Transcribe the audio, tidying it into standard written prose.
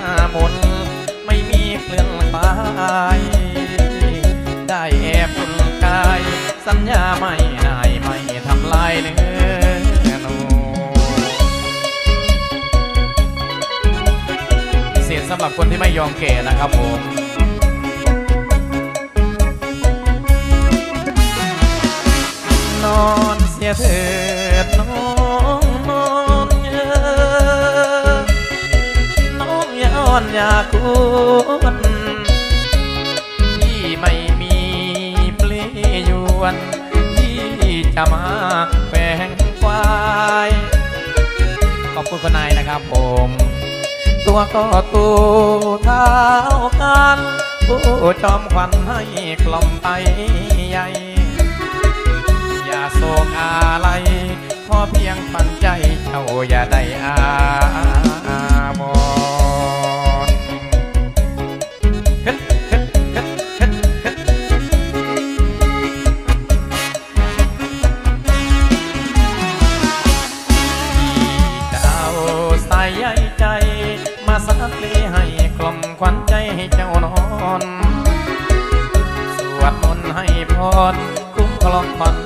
น้ามนไม่มีเคลื่อนคลายได้แอบอุ่นกายสัญญาไม่นายไม่ทำลายเนื้อนูเสียสำหรับคนที่ไม่ยอมแก่นะครับผมนอนเสียเถิดน้องนอนเยอะน้องอย่าอ่อนอย่าคุณที่ไม่มีเปลยวนที่จะมาแฝงควายขอบคุณคนนายนะครับผมตัวก็ตูเท้ากันผู้จอมควันให้กล่อมไปใหญ่อย่าโศกอะไรขอเพียงฝันใจเจ้าอย่าได้บอนจะเอาสายใยใจมาสักลีให้กล่อมควันใจให้เจ้านอนสวดมนต์ให้พรคุ้มครองผ่อน